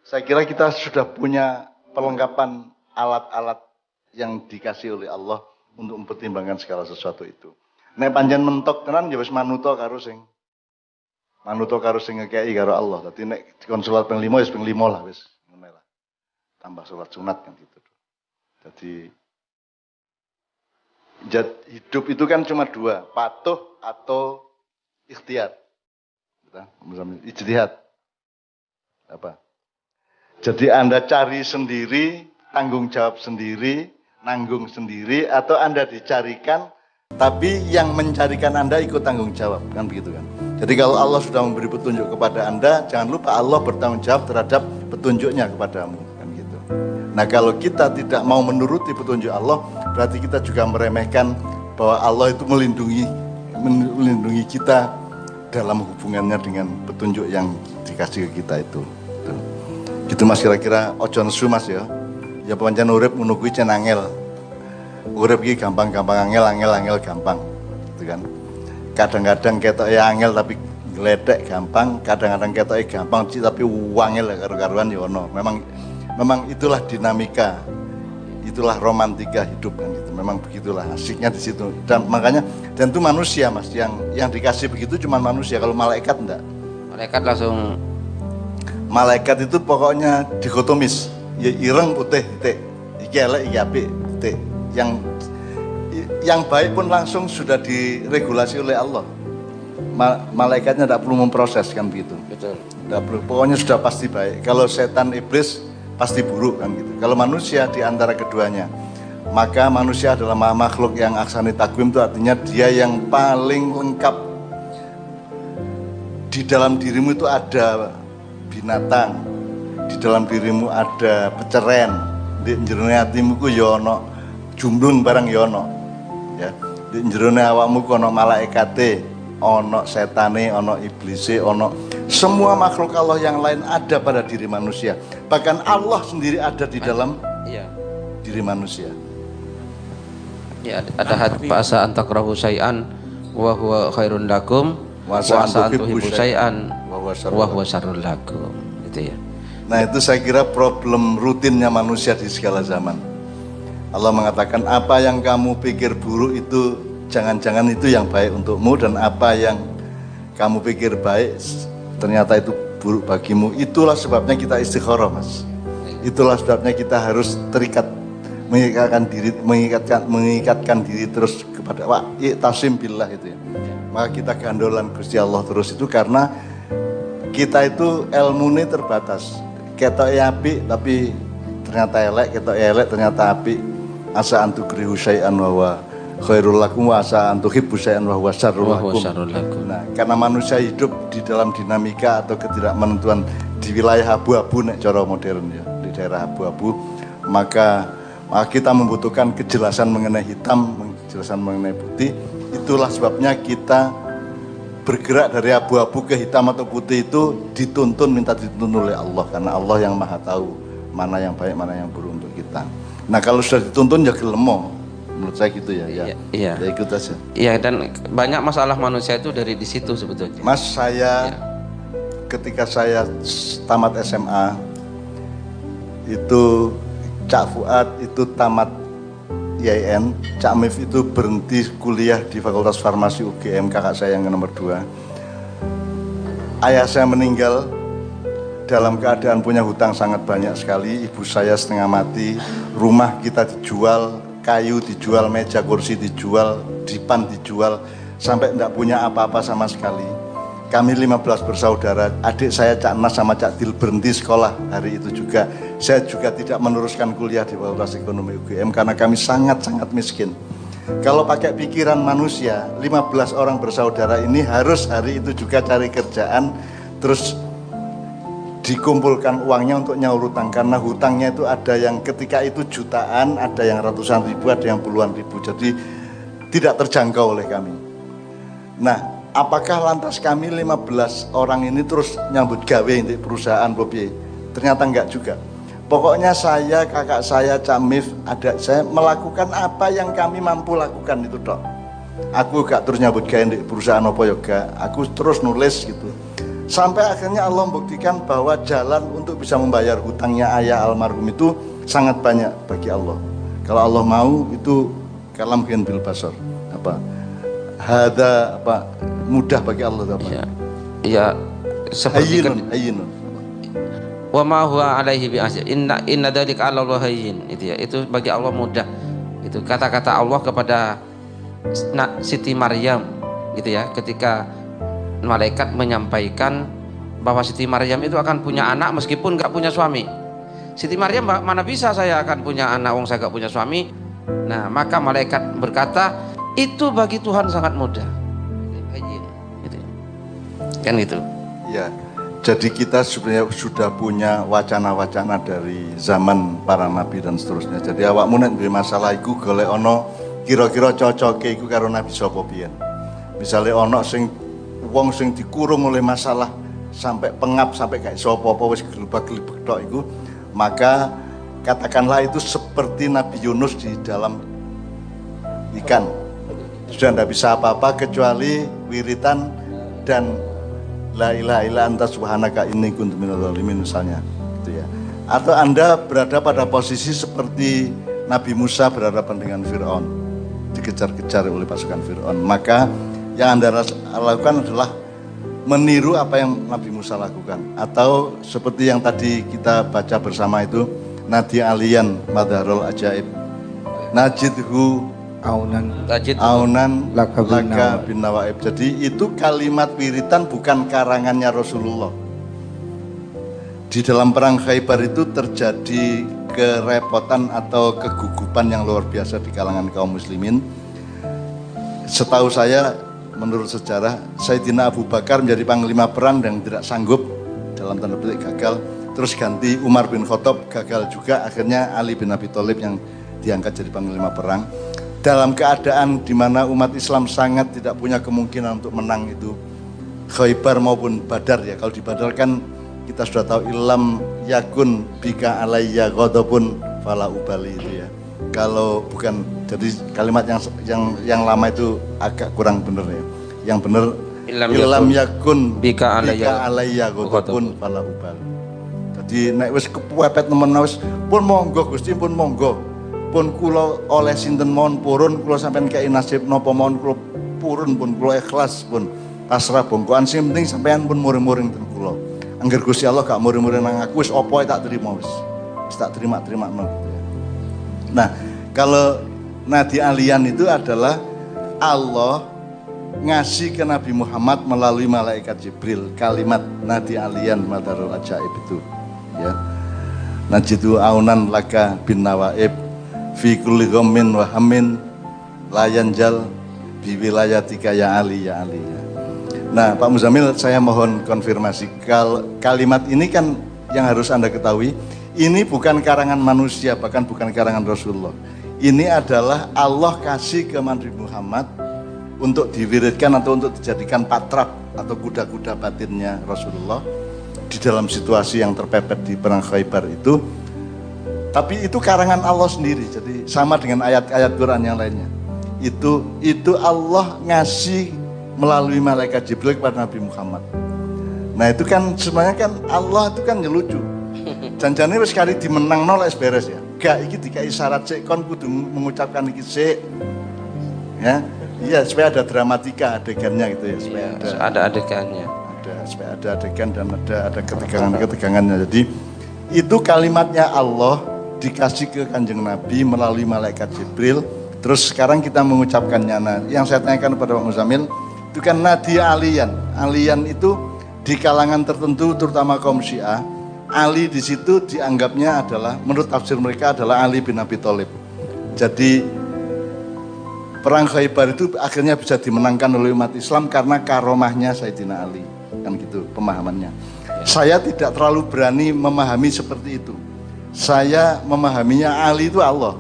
Saya kira kita sudah punya perlengkapan alat-alat yang dikasih oleh Allah untuk mempertimbangkan segala sesuatu itu. Nek panjen mentok tenan ya wis manuto karo sing ngekei karo Allah. Dadi nek dikon salat ping 5 wis ping 5 lah wis ngono lah. Tambah salat sunat kan gitu. Jadi hidup itu kan cuma dua, patuh atau ikhtiar. Ijtihad. Apa? Jadi Anda cari sendiri, tanggung jawab sendiri, nanggung sendiri, atau Anda dicarikan, tapi yang mencarikan Anda ikut tanggung jawab, kan begitu kan? Jadi kalau Allah sudah memberi petunjuk kepada Anda, jangan lupa Allah bertanggung jawab terhadap petunjuknya kepadamu, kan gitu. Nah kalau kita tidak mau menuruti petunjuk Allah, berarti kita juga meremehkan bahwa Allah itu melindungi kita dalam hubungannya dengan petunjuk yang dikasih ke kita itu. Gitu mas, kira-kira ojo nesu mas ya. Ya pancen urip menunggu cen angel. Urip iki gampang-gampang angel gampang. Gitu kan. Kadang-kadang ketok ya angel tapi gledek gampang, kadang-kadang ketok gampang tapi wangel karo-karuan ya ono. Memang itulah dinamika. Itulah romantika hidup kan gitu. Memang begitulah asiknya di situ. Dan makanya itu manusia mas yang dikasih begitu cuma manusia. Kalau malaikat enggak. Malaikat itu pokoknya dikotomis, ya ireng putih titik, iki elek iki apik titik. Yang baik pun langsung sudah diregulasi oleh Allah. Malaikatnya tidak perlu memproses kan begitu. Betul. Tidak perlu, pokoknya sudah pasti baik. Kalau setan iblis pasti buruk kan gitu. Kalau manusia di antara keduanya, maka manusia adalah makhluk yang aksani takwim, itu artinya dia yang paling lengkap. Di dalam dirimu itu ada binatang, di dalam dirimu ada peceren, di jerone hatimu ku ya ana jumblun barang ya ana. Ya, di jerone awakmu ku ana malaikate, ana setane, ana iblise, ana semua makhluk Allah yang lain ada pada diri manusia. Bahkan Allah sendiri ada di dalam diri manusia. Ya, ada hadis fa'asa antakrahu syai'an wa huwa khairun lakum wa asa antuhibbu syai'an wa huwa syarrul lakum. Itu ya. Nah, itu saya kira problem rutinnya manusia di segala zaman. Allah mengatakan apa yang kamu pikir buruk itu jangan-jangan itu yang baik untukmu, dan apa yang kamu pikir baik ternyata itu buruk bagimu. Itulah sebabnya kita istikharah, Mas. Itulah sebabnya kita harus terikat, mengikatkan diri terus kepada tasim billah itu ya. Maka kita gandolan Gusti Allah terus itu karena kita itu ilmu ini terbatas. Ketok api tapi ternyata elek, ketok elek ternyata api. Asa antukrihu syai'an wa khairul lakum wa asa antuhibbu syai'an wa huwa syarrul lakum. Nah, karena manusia hidup di dalam dinamika atau ketidakmenentuan di wilayah abu-abu nek cara modern ya, di daerah abu-abu, maka kita membutuhkan kejelasan mengenai hitam, kejelasan mengenai putih. Itulah sebabnya kita bergerak dari abu-abu ke hitam atau putih itu minta dituntun oleh Allah, karena Allah yang maha tahu mana yang baik, mana yang buruk untuk kita. Nah kalau sudah dituntun ya gelemo, menurut saya gitu ya. Ya ikut aja. Iya, dan banyak masalah manusia itu dari di situ sebetulnya. Mas, ketika saya tamat SMA itu Cak Fuad itu tamat IAIN, Cak Mif itu berhenti kuliah di Fakultas Farmasi UGM, kakak saya yang nomor 2. Ayah saya meninggal dalam keadaan punya hutang sangat banyak sekali, ibu saya setengah mati, rumah kita dijual, kayu dijual, meja kursi dijual, dipan dijual, sampai tidak punya apa-apa sama sekali. Kami 15 bersaudara, adik saya Cak Nas sama Cak Dil berhenti sekolah hari itu juga. Saya juga tidak meneruskan kuliah di Fakultas Ekonomi UGM karena kami sangat-sangat miskin. Kalau pakai pikiran manusia, 15 orang bersaudara ini harus hari itu juga cari kerjaan, terus dikumpulkan uangnya untuk nyaur hutang, karena hutangnya itu ada yang ketika itu jutaan, ada yang ratusan ribu, ada yang puluhan ribu, jadi tidak terjangkau oleh kami. Nah, apakah lantas kami 15 orang ini terus nyambut gawe di perusahaan Bobi? Ternyata enggak juga. Pokoknya saya, kakak saya, Cak Mif, adik saya melakukan apa yang kami mampu lakukan itu dok. Aku gak terus nyambut gawe di perusahaan apa yoga, aku terus nulis gitu. Sampai akhirnya Allah membuktikan bahwa jalan untuk bisa membayar hutangnya ayah almarhum itu sangat banyak bagi Allah. Kalau Allah mau itu kalam bil basar. Apa? Hada apa? Mudah bagi Allah apa? Ya. Ya seperti hayyinun. Wa ma huwa alaihi bi asyir. Inna dzalika 'ala Allah hayyin. Itu ya. Itu bagi Allah mudah. Itu kata-kata Allah kepada Siti Maryam gitu ya, ketika malaikat menyampaikan bahwa Siti Maryam itu akan punya anak meskipun nggak punya suami. Siti Maryam, mana bisa saya akan punya anak wong saya nggak punya suami. Nah maka malaikat berkata itu bagi Tuhan sangat mudah gitu. Kan gitu ya. Jadi kita sebenarnya sudah punya wacana-wacana dari zaman para nabi dan seterusnya. Jadi awakmu nek duwe masalah iku golek ono kira-kira cocoke iku karo nabi sapa pian. Misale ono sing wong sing dikurung oleh masalah sampai pengap sampai kayak sapa-apa wis gelebak-gelebek tok iku, maka katakanlah itu seperti Nabi Yunus di dalam ikan. Sudah tidak bisa apa-apa kecuali wiritan dan la ilaha illa anta subhanaka inni kuntu minadz dzalimin misalnya gitu ya. Atau Anda berada pada posisi seperti Nabi Musa berhadapan dengan Firaun, dikejar-kejar oleh pasukan Firaun, maka yang Anda lakukan adalah meniru apa yang Nabi Musa lakukan. Atau seperti yang tadi kita baca bersama itu, Nadi aliyan madharul ajaib najidhu aunan laka bin nawaib. Jadi itu kalimat wiritan bukan karangannya Rasulullah. Di dalam perang Khaybar itu terjadi kerepotan atau kegugupan yang luar biasa di kalangan kaum muslimin. Setahu saya, menurut sejarah, Sayyidina Abu Bakar menjadi panglima perang dan tidak sanggup, dalam tanda petik gagal. Terus ganti Umar bin Khattab, gagal juga. Akhirnya Ali bin Abi Thalib yang diangkat jadi panglima perang. Dalam keadaan di mana umat Islam sangat tidak punya kemungkinan untuk menang itu, Khaybar maupun Badar ya. Kalau di Badar kan kita sudah tahu ilam yakun bika alayya ghadabun fala ubali itu ya. Kalau bukan, jadi kalimat yang lama itu agak kurang benar ya. Yang benar ilam yakun bika alayya ghadabun fala ubali. Jadi nek wis kepuepet nemen wis pun monggo Gusti, pun monggo. Pun kula oleh sinten mawon purun, kula sampean kei nasib napa mawon kula purun, pun kula ikhlas, pun pasrah bongkoan, sing penting sampean pun muring-muring ten kula. Angger Gusti Allah gak muring-muring nang aku, wis apa tak terima wis. Wis tak terima-terima gitu ya. Nah, kalau nadi alian itu adalah Allah ngasih ke Nabi Muhammad melalui malaikat Jibril kalimat nadi alian madharul ajaib itu ya. Najidu aunan laka bin nawaib fi kulli ghammin wa hammin la yanjal bi wilayatika ya Ali ya Ali ya. Nah, Pak Muzamil, saya mohon konfirmasi. Kalimat ini kan yang harus Anda ketahui, ini bukan karangan manusia, bahkan bukan karangan Rasulullah. Ini adalah Allah kasih ke Nabi Muhammad untuk diwiridkan atau untuk dijadikan patrap atau kuda-kuda batinnya Rasulullah di dalam situasi yang terpepet di perang Khaybar itu. Tapi itu karangan Allah sendiri, jadi sama dengan ayat-ayat Quran yang lainnya. Itu Allah ngasih melalui malaikat Jibril kepada Nabi Muhammad. Nah itu kan sebenarnya kan Allah itu kan lucu. Janjane wis kali dimenang nolak beres ya. Gak iki dikai syarat sik kon kudu mengucapkan iki sik. Ya. Iya, supaya ada dramatika adegannya gitu ya, supaya ada adegannya. Supaya ada adegan dan ada ketegangan-ketegangannya. Jadi itu kalimatnya Allah dikasih ke Kanjeng Nabi melalui malaikat Jibril. Terus sekarang kita mengucapkannya. Nah, yang saya tanyakan kepada Pak Muzamil, itu kan nadi alian. Alian itu di kalangan tertentu, terutama kaum Syiah, Ali di situ dianggapnya adalah, menurut tafsir mereka adalah Ali bin Abi Thalib. Jadi perang Khaybar itu akhirnya bisa dimenangkan oleh umat Islam karena karomahnya Sayyidina Ali, kan gitu pemahamannya. Saya tidak terlalu berani memahami seperti itu. Saya memahaminya Ali itu Allah.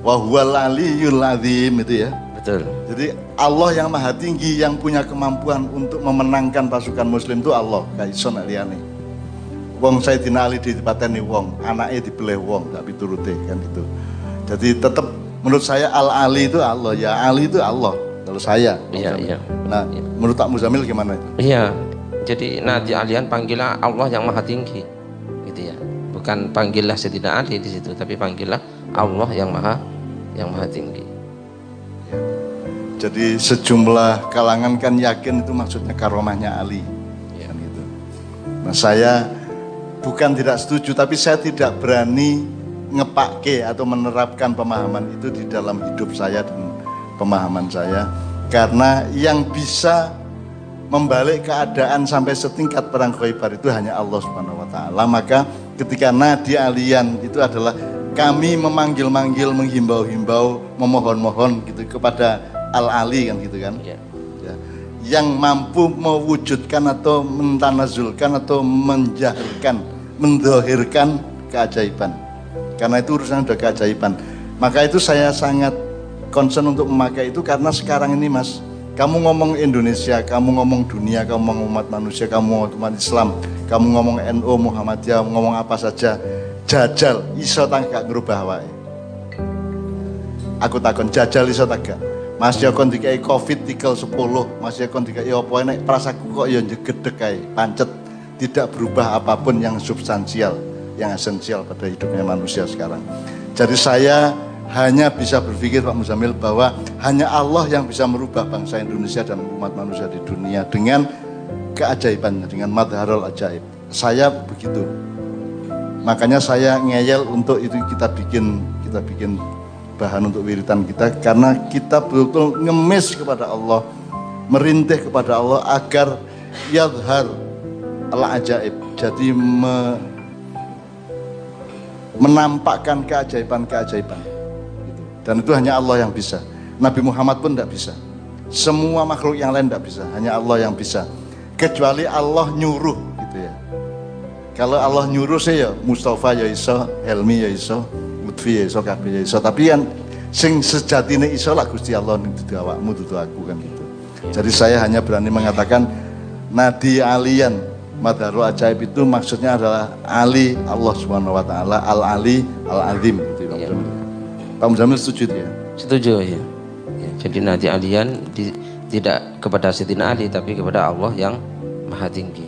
Wa huwal aliyyul azim itu ya. Betul. Jadi Allah yang maha tinggi, yang punya kemampuan untuk memenangkan pasukan muslim itu Allah, gak iso nek liyane. Wong Sayyidina Ali dipateni wong, anaknya dibeleh wong, gak piturute kan gitu. Jadi tetap menurut saya Al-Ali itu Allah, ya Ali itu Allah kalau saya. Iya. Nah, menurut Pak Muzamil gimana itu? Iya, Jadi Nadi Alian panggillah Allah yang maha tinggi, gitu ya. Bukan panggillah Sayyidina Ali di situ, tapi panggillah Allah yang maha tinggi. Jadi sejumlah kalangan kan yakin itu maksudnya karomahnya Ali, kan gitu. Nah saya bukan tidak setuju, tapi saya tidak berani ngepake atau menerapkan pemahaman itu di dalam hidup saya dan pemahaman saya, karena yang bisa membalik keadaan sampai setingkat perang Khaybar itu hanya Allah Subhanahu wa taala. Maka ketika Nadi Alian itu adalah kami memanggil-manggil, menghimbau-himbau, memohon-mohon gitu kepada Al-Ali kan gitu kan. Ya. Yang mampu mewujudkan atau mentanazulkan atau menjahirkan, mendohirkan keajaiban. Karena itu urusan udah keajaiban. Maka itu saya sangat concern untuk memakai itu, karena sekarang ini Mas, kamu ngomong Indonesia, kamu ngomong dunia, kamu ngomong umat manusia, kamu ngomong umat Islam, kamu ngomong NU, Muhammadiyah, ngomong apa saja, jajal iso tak gak ngerubah wae. Aku takon jajal iso tak gak. Mas ya kon dikai Covid tikel 10, Mas ya kon dikai apa nek prasaku kok ya jedeg kae, pancet, tidak berubah apapun yang substansial, yang esensial pada hidupnya manusia sekarang. Jadi saya hanya bisa berpikir Pak Muzamil bahwa hanya Allah yang bisa merubah bangsa Indonesia dan umat manusia di dunia dengan keajaibannya, dengan madharul ajaib. Saya begitu. Makanya saya ngeyel untuk itu kita bikin bahan untuk wiritan kita, karena kita betul-betul ngemis kepada Allah, merintih kepada Allah agar yadhar al-ajaib. Jadi menampakkan keajaiban-keajaiban. Dan itu hanya Allah yang bisa. Nabi Muhammad pun tidak bisa. Semua makhluk yang lain tidak bisa. Hanya Allah yang bisa. Kecuali Allah nyuruh gitu ya. Kalau Allah nyuruh sih ya Mustafa ya iso, Helmi ya iso, Lutfi ya iso, Kabeh ya iso. Tapi kan sing sejatine iso lah Gusti Allah dudu awakmu dudu aku kan gitu. Jadi saya hanya berani mengatakan Nadi Alian Madharul Ajaib itu maksudnya adalah Ali Allah Subhanahu wa taala, Al-Ali, Al-Azim gitu ya. Pak Muzamil setuju ya? Setuju ya. Jadi Nadi Alian tidak kepada Sayyidina Ali, tapi kepada Allah yang maha tinggi.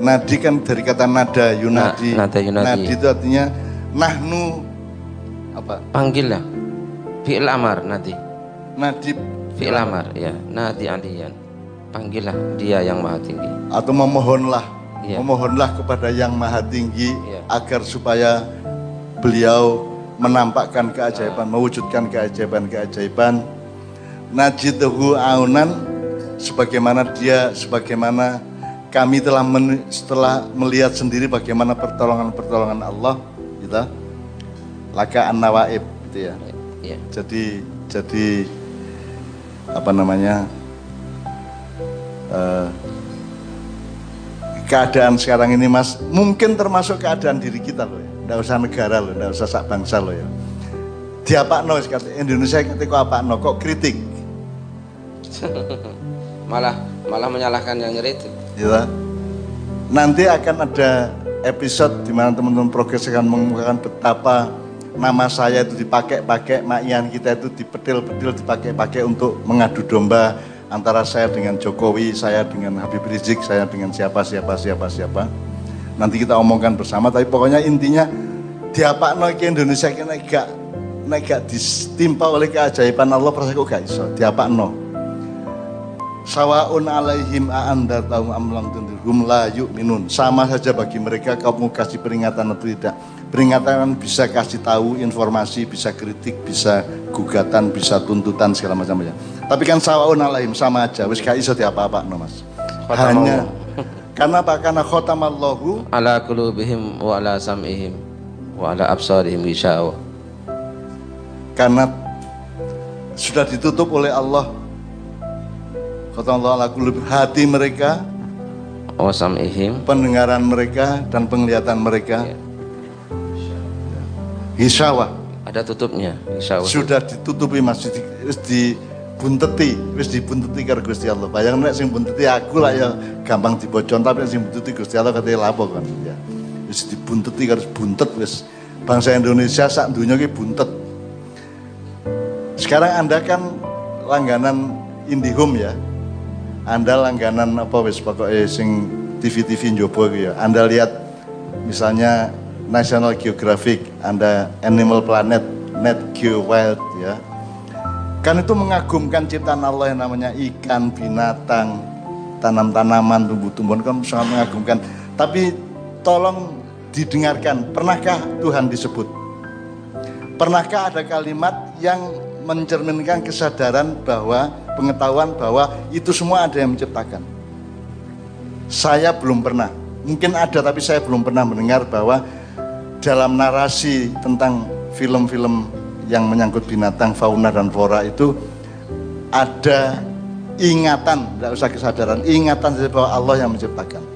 Nadi kan dari kata nada yunadi. Nada yunadi. Nadi itu artinya nahnu apa? Panggil lah. Fi'il amar nadi. Nadi fi'il amar ya. Nadi Alian. Panggillah dia yang maha tinggi. Atau memohonlah. Ya. Memohonlah kepada yang maha tinggi ya, agar supaya beliau menampakkan keajaiban, mewujudkan keajaiban-keajaiban. Najiduhu aunan, sebagaimana kami setelah melihat sendiri bagaimana pertolongan Allah gitu. Laka an-nawaib gitu ya. Ya. Jadi apa namanya? Keadaan sekarang ini Mas, mungkin termasuk keadaan diri kita loh ya. Nggak usah negara loh, nggak usah sak bangsa loh ya. Diapakno Indonesia ketika apakno kok kritik. malah menyalahkan yang ngeritik. Ya. Nanti akan ada episode di mana teman-teman progres akan mengemukakan betapa nama saya itu dipakai-pakai, makian kita itu dipetil-petil, dipakai-pakai untuk mengadu domba antara saya dengan Jokowi, saya dengan Habib Rizik, saya dengan siapa. Nanti kita omongkan bersama, tapi pokoknya intinya diapakno ke Indonesia kena gak ditimpa oleh keajaiban Allah perasa kok gak iso diapakno. Sawaun alaihim a'andartahum am lam tundirhum la yu'minun. Sama saja bagi mereka kamu kasih peringatan atau tidak. Peringatan bisa kasih tahu informasi, bisa kritik, bisa gugatan, bisa tuntutan segala macamnya. Tapi kan sawaun alaihim sama aja, wis gak iso diapa-apakno Mas. Hanya karena apa? Karena khotamallahu ala qulubihim wa ala sam'ihim wa ala absarihim gishawa. Karena sudah ditutup oleh Allah. Khotamallahu ala qulubihim, hati mereka, wa sam'ihim, pendengaran mereka dan penglihatan mereka. Gishawa. Ada tutupnya, gishawa. Sudah ditutupi Mas, wis dibunteti karo Gusti Allah. Bayangno nek sing bunteti aku lah ya gampang dibocon, tapi nek sing bunteti Gusti Allah katanya lapo kan ya. Wis dibunteti karo buntet wis. Bangsa Indonesia sak donya ki buntet. Sekarang Anda kan langganan IndiHome ya. Anda langganan apa wis pokoknya sing TV-TV njobo gitu ya. Anda lihat misalnya National Geographic, Anda Animal Planet, Net Geo Wild ya. Kan itu mengagumkan ciptaan Allah yang namanya ikan, binatang, tanam-tanaman, tumbuh-tumbuhan, kan sangat mengagumkan. Tapi tolong didengarkan, pernahkah Tuhan disebut? Pernahkah ada kalimat yang mencerminkan kesadaran bahwa, pengetahuan bahwa itu semua ada yang menciptakan? Saya belum pernah, mungkin ada tapi saya belum pernah mendengar bahwa dalam narasi tentang film-film yang menyangkut binatang, fauna dan flora itu ada ingatan, tidak usah kesadaran, ingatan bahwa Allah yang menciptakan.